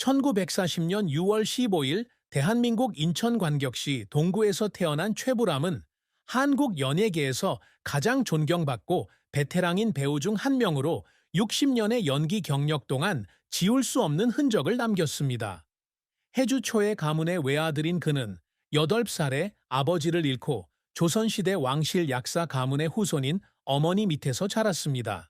1940년 6월 15일 대한민국 인천광역시 동구에서 태어난 최불암은 한국 연예계에서 가장 존경받고 베테랑인 배우 중 한 명으로 60년의 연기 경력 동안 지울 수 없는 흔적을 남겼습니다. 해주 초의 가문의 외아들인 그는 8살에 아버지를 잃고 조선시대 왕실 약사 가문의 후손인 어머니 밑에서 자랐습니다.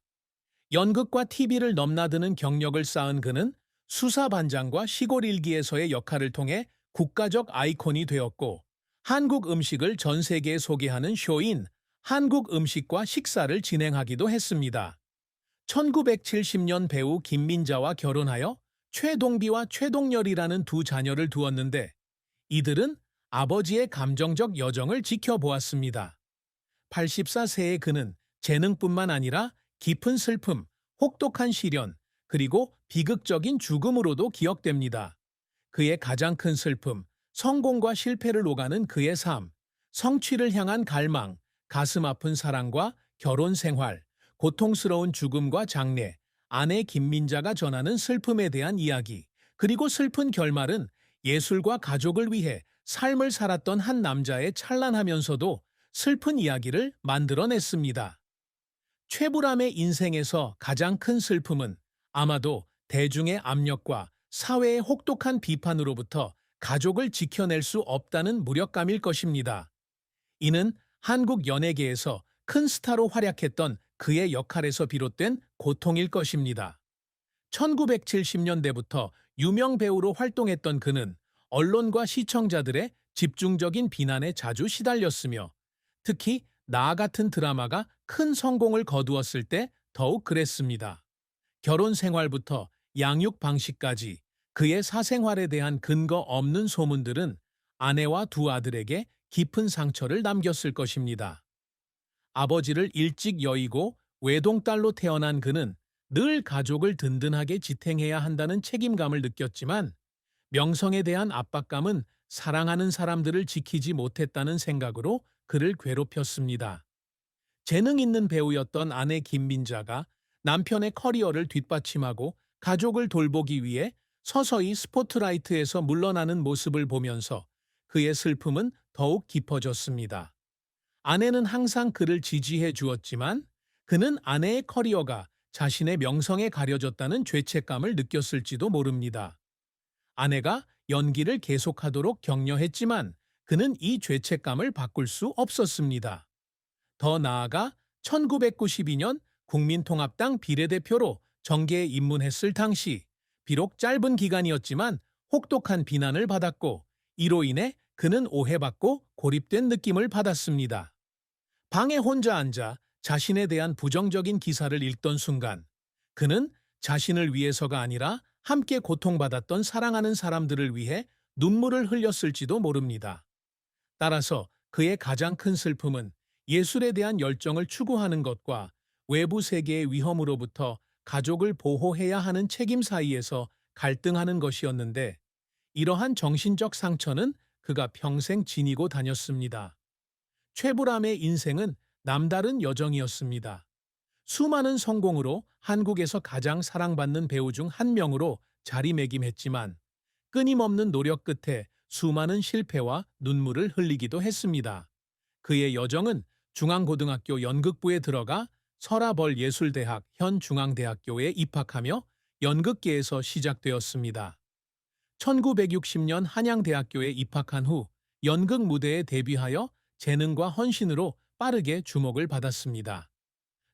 연극과 TV를 넘나드는 경력을 쌓은 그는 수사반장과 시골 일기에서의 역할을 통해 국가적 아이콘이 되었고, 한국 음식을 전 세계에 소개하는 쇼인 한국 음식과 식사를 진행하기도 했습니다. 1970년 배우 김민자와 결혼하여 최동비와 최동열이라는 두 자녀를 두었는데, 이들은 아버지의 감정적 여정을 지켜보았습니다. 84세의 그는 재능뿐만 아니라 깊은 슬픔, 혹독한 시련, 그리고 비극적인 죽음으로도 기억됩니다. 그의 가장 큰 슬픔, 성공과 실패를 오가는 그의 삶, 성취를 향한 갈망, 가슴 아픈 사랑과 결혼 생활, 고통스러운 죽음과 장례, 아내 김민자가 전하는 슬픔에 대한 이야기, 그리고 슬픈 결말은 예술과 가족을 위해 삶을 살았던 한 남자의 찬란하면서도 슬픈 이야기를 만들어냈습니다. 최불암의 인생에서 가장 큰 슬픔은 아마도 대중의 압력과 사회의 혹독한 비판으로부터 가족을 지켜낼 수 없다는 무력감일 것입니다. 이는 한국 연예계에서 큰 스타로 활약했던 그의 역할에서 비롯된 고통일 것입니다. 1970년대부터 유명 배우로 활동했던 그는 언론과 시청자들의 집중적인 비난에 자주 시달렸으며, 특히 나 같은 드라마가 큰 성공을 거두었을 때 더욱 그랬습니다. 결혼 생활부터 양육 방식까지 그의 사생활에 대한 근거 없는 소문들은 아내와 두 아들에게 깊은 상처를 남겼을 것입니다. 아버지를 일찍 여의고 외동딸로 태어난 그는 늘 가족을 든든하게 지탱해야 한다는 책임감을 느꼈지만, 명성에 대한 압박감은 사랑하는 사람들을 지키지 못했다는 생각으로 그를 괴롭혔습니다. 재능 있는 배우였던 아내 김민자가 남편의 커리어를 뒷받침하고 가족을 돌보기 위해 서서히 스포트라이트에서 물러나는 모습을 보면서 그의 슬픔은 더욱 깊어졌습니다. 아내는 항상 그를 지지해 주었지만, 그는 아내의 커리어가 자신의 명성에 가려졌다는 죄책감을 느꼈을지도 모릅니다. 아내가 연기를 계속하도록 격려했지만 그는 이 죄책감을 바꿀 수 없었습니다. 더 나아가 1992년 국민통합당 비례대표로 정계에 입문했을 당시, 비록 짧은 기간이었지만 혹독한 비난을 받았고, 이로 인해 그는 오해받고 고립된 느낌을 받았습니다. 방에 혼자 앉아 자신에 대한 부정적인 기사를 읽던 순간, 그는 자신을 위해서가 아니라 함께 고통받았던 사랑하는 사람들을 위해 눈물을 흘렸을지도 모릅니다. 따라서 그의 가장 큰 슬픔은 예술에 대한 열정을 추구하는 것과 외부 세계의 위험으로부터 가족을 보호해야 하는 책임 사이에서 갈등하는 것이었는데, 이러한 정신적 상처는 그가 평생 지니고 다녔습니다. 최불암의 인생은 남다른 여정이었습니다. 수많은 성공으로 한국에서 가장 사랑받는 배우 중 한 명으로 자리매김했지만, 끊임없는 노력 끝에 수많은 실패와 눈물을 흘리기도 했습니다. 그의 여정은 중앙고등학교 연극부에 들어가 서라벌 예술대학 현중앙대학교에 입학하며 연극계에서 시작되었습니다. 1960년 한양대학교에 입학한 후 연극 무대에 데뷔하여 재능과 헌신으로 빠르게 주목을 받았습니다.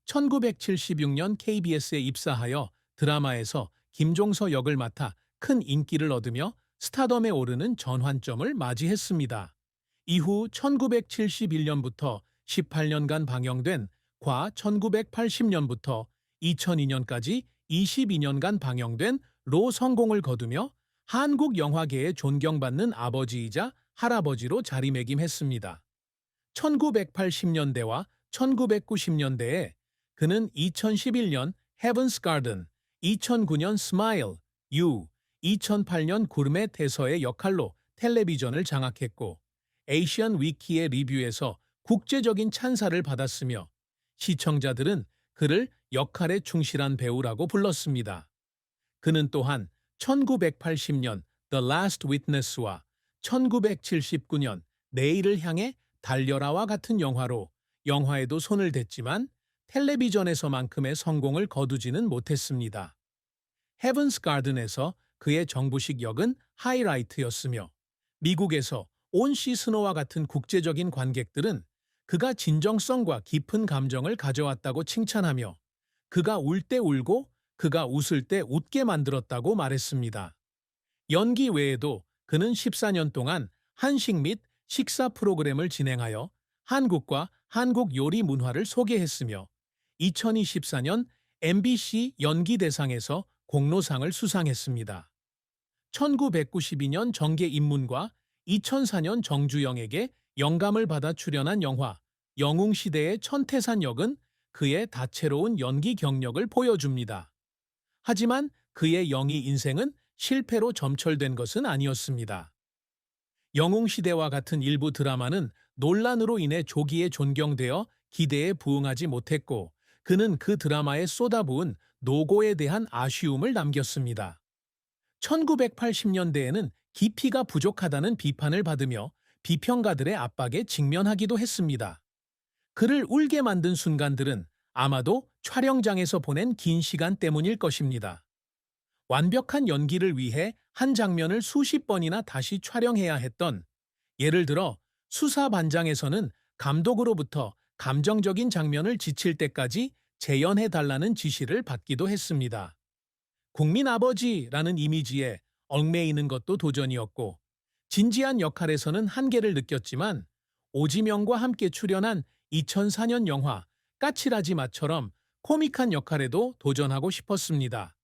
1976년 KBS에 입사하여 드라마에서 김종서 역을 맡아 큰 인기를 얻으며 스타덤에 오르는 전환점을 맞이했습니다. 이후 1971년부터 18년간 방영된 과 1980년부터 2002년까지 22년간 방영된 로 성공을 거두며 한국 영화계에 존경받는 아버지이자 할아버지로 자리매김했습니다. 1980년대와 1990년대에 그는 2011년 Heaven's Garden, 2009년 Smile, You, 2008년 구르메트에서의 역할로 텔레비전을 장악했고, 에이시안 위키의 리뷰에서 국제적인 찬사를 받았으며, 시청자들은 그를 역할에 충실한 배우라고 불렀습니다. 그는 또한 1980년 The Last Witness와 1979년 내일을 향해 달려라와 같은 영화로 영화에도 손을 댔지만 텔레비전에서만큼의 성공을 거두지는 못했습니다. 헤븐스 가든에서 그의 정부식 역은 하이라이트였으며 미국에서 온 시스노와 같은 국제적인 관객들은 그가 진정성과 깊은 감정을 가져왔다고 칭찬하며 그가 울 때 울고 그가 웃을 때 웃게 만들었다고 말했습니다. 연기 외에도 그는 14년 동안 한식 및 식사 프로그램을 진행하여 한국과 한국 요리 문화를 소개했으며 2024년 MBC 연기대상에서 공로상을 수상했습니다. 1992년 정계 입문과 2004년 정주영에게 영감을 받아 출연한 영화 영웅시대의 천태산 역은 그의 다채로운 연기 경력을 보여줍니다. 하지만 그의 영희 인생은 실패로 점철된 것은 아니었습니다. 영웅시대와 같은 일부 드라마는 논란으로 인해 조기에 존경되어 기대에 부응하지 못했고 그는 그 드라마에 쏟아부은 노고에 대한 아쉬움을 남겼습니다. 1980년대에는 깊이가 부족하다는 비판을 받으며 비평가들의 압박에 직면하기도 했습니다. 그를 울게 만든 순간들은 아마도 촬영장에서 보낸 긴 시간 때문일 것입니다. 완벽한 연기를 위해 한 장면을 수십 번이나 다시 촬영해야 했던, 예를 들어 수사반장에서는 감독으로부터 감정적인 장면을 지칠 때까지 재연해달라는 지시를 받기도 했습니다. 국민 아버지라는 이미지에 얽매이는 것도 도전이었고, 진지한 역할에서는 한계를 느꼈지만 오지명과 함께 출연한 2004년 영화 까칠하지 마처럼 코믹한 역할에도 도전하고 싶었습니다.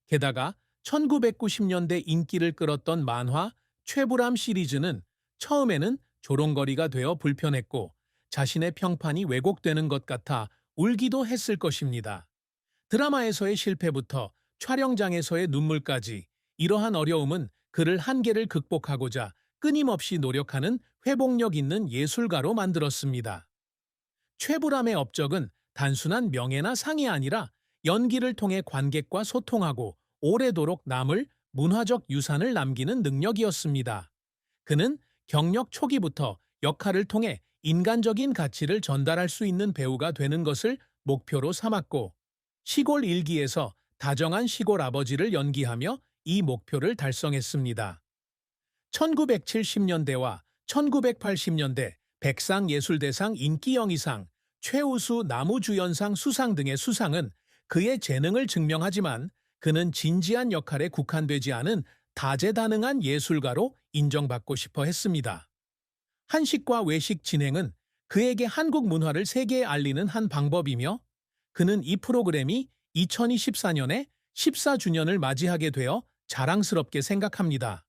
게다가 1990년대 인기를 끌었던 만화 최불암 시리즈는 처음에는 조롱거리가 되어 불편했고 자신의 평판이 왜곡되는 것 같아 울기도 했을 것입니다. 드라마에서의 실패부터 촬영장에서의 눈물까지 이러한 어려움은 그를 한계를 극복하고자 끊임없이 노력하는 회복력 있는 예술가로 만들었습니다. 최불암의 업적은 단순한 명예나 상이 아니라 연기를 통해 관객과 소통하고 오래도록 남을 문화적 유산을 남기는 능력이었습니다. 그는 경력 초기부터 역할을 통해 인간적인 가치를 전달할 수 있는 배우가 되는 것을 목표로 삼았고 시골 일기에서 다정한 시골 아버지를 연기하며 이 목표를 달성했습니다. 1970년대와 1980년대 백상예술대상 인기영희상, 최우수 나무주연상 수상 등의 수상은 그의 재능을 증명하지만 그는 진지한 역할에 국한되지 않은 다재다능한 예술가로 인정받고 싶어 했습니다. 한식과 외식 진행은 그에게 한국 문화를 세계에 알리는 한 방법이며 그는 이 프로그램이 2024년에 14주년을 맞이하게 되어 자랑스럽게 생각합니다.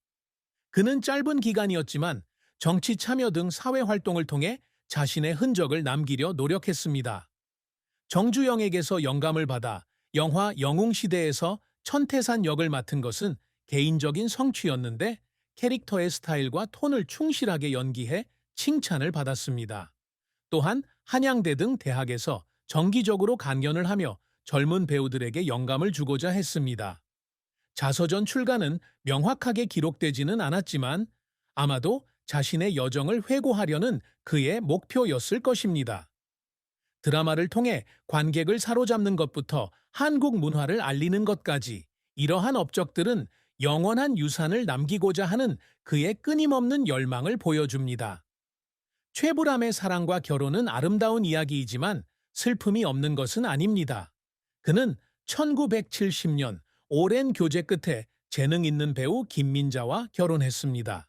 그는 짧은 기간이었지만 정치 참여 등 사회 활동을 통해 자신의 흔적을 남기려 노력했습니다. 정주영에게서 영감을 받아 영화 영웅시대에서 천태산 역을 맡은 것은 개인적인 성취였는데 캐릭터의 스타일과 톤을 충실하게 연기해 칭찬을 받았습니다. 또한 한양대 등 대학에서 정기적으로 강연을 하며 젊은 배우들에게 영감을 주고자 했습니다. 자서전 출간은 명확하게 기록되지는 않았지만 아마도 자신의 여정을 회고하려는 그의 목표였을 것입니다. 드라마를 통해 관객을 사로잡는 것부터 한국 문화를 알리는 것까지 이러한 업적들은 영원한 유산을 남기고자 하는 그의 끊임없는 열망을 보여줍니다. 최불암의 사랑과 결혼은 아름다운 이야기이지만 슬픔이 없는 것은 아닙니다. 그는 1970년 오랜 교제 끝에 재능 있는 배우 김민자와 결혼했습니다.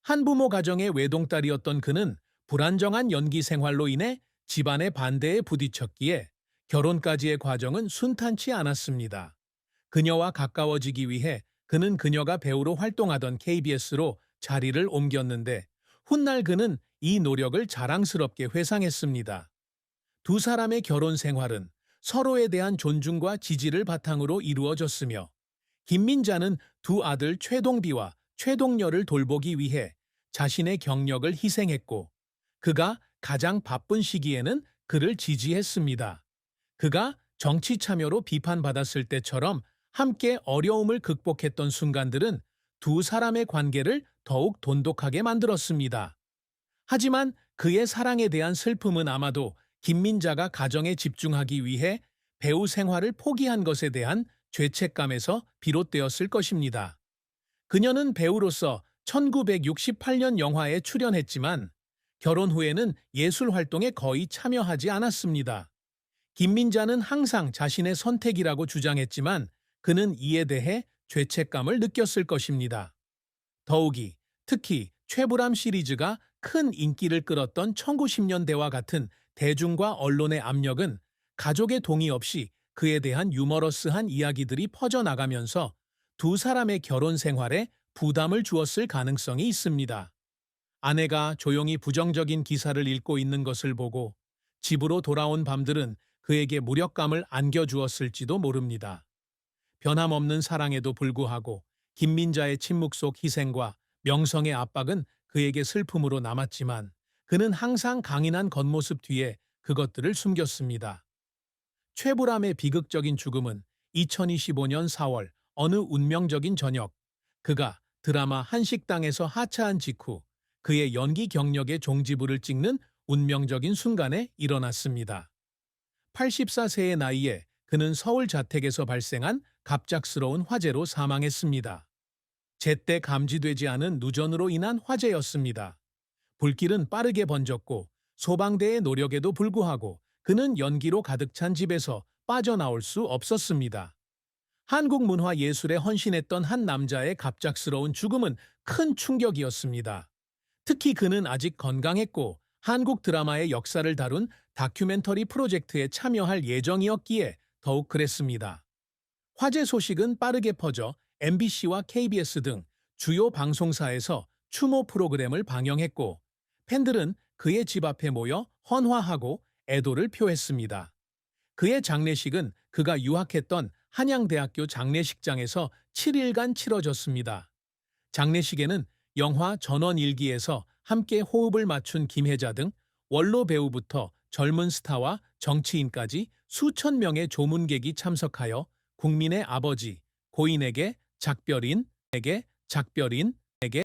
한부모 가정의 외동딸이었던 그는 불안정한 연기 생활로 인해 집안의 반대에 부딪혔기에 결혼까지의 과정은 순탄치 않았습니다. 그녀와 가까워지기 위해 그는 그녀가 배우로 활동하던 KBS로 자리를 옮겼는데 훗날 그는 이 노력을 자랑스럽게 회상했습니다. 두 사람의 결혼 생활은 서로에 대한 존중과 지지를 바탕으로 이루어졌으며 김민자는 두 아들 최동비와 최동열을 돌보기 위해 자신의 경력을 희생했고 그가 가장 바쁜 시기에는 그를 지지했습니다. 그가 정치 참여로 비판받았을 때처럼 함께 어려움을 극복했던 순간들은 두 사람의 관계를 더욱 돈독하게 만들었습니다. 하지만 그의 사랑에 대한 슬픔은 아마도 김민자가 가정에 집중하기 위해 배우 생활을 포기한 것에 대한 죄책감에서 비롯되었을 것입니다. 그녀는 배우로서 1968년 영화에 출연했지만 결혼 후에는 예술 활동에 거의 참여하지 않았습니다. 김민자는 항상 자신의 선택이라고 주장했지만 그는 이에 대해 죄책감을 느꼈을 것입니다. 더욱이 특히 최불암 시리즈가 큰 인기를 끌었던 1910년대와 같은 대중과 언론의 압력은 가족의 동의 없이 그에 대한 유머러스한 이야기들이 퍼져나가면서 두 사람의 결혼 생활에 부담을 주었을 가능성이 있습니다. 아내가 조용히 부정적인 기사를 읽고 있는 것을 보고 집으로 돌아온 밤들은 그에게 무력감을 안겨주었을지도 모릅니다. 변함없는 사랑에도 불구하고 김민자의 침묵 속 희생과 명성의 압박은 그에게 슬픔으로 남았지만 그는 항상 강인한 겉모습 뒤에 그것들을 숨겼습니다. 최불암의 비극적인 죽음은 2025년 4월 어느 운명적인 저녁, 그가 드라마 한식당에서 하차한 직후 그의 연기 경력의 종지부를 찍는 운명적인 순간에 일어났습니다. 84세의 나이에 그는 서울 자택에서 발생한 갑작스러운 화재로 사망했습니다. 제때 감지되지 않은 누전으로 인한 화재였습니다. 불길은 빠르게 번졌고 소방대의 노력에도 불구하고 그는 연기로 가득 찬 집에서 빠져나올 수 없었습니다. 한국 문화 예술에 헌신했던 한 남자의 갑작스러운 죽음은 큰 충격이었습니다. 특히 그는 아직 건강했고 한국 드라마의 역사를 다룬 다큐멘터리 프로젝트에 참여할 예정이었기에 더욱 그랬습니다. 화재 소식은 빠르게 퍼져 MBC와 KBS 등 주요 방송사에서 추모 프로그램을 방영했고 팬들은 그의 집 앞에 모여 헌화하고 애도를 표했습니다. 그의 장례식은 그가 유학했던 한양대학교 장례식장에서 7일간 치러졌습니다. 장례식에는 영화 전원일기에서 함께 호흡을 맞춘 김혜자 등 원로 배우부터 젊은 스타와 정치인까지 수천 명의 조문객이 참석하여 국민의 아버지, 고인에게 작별인,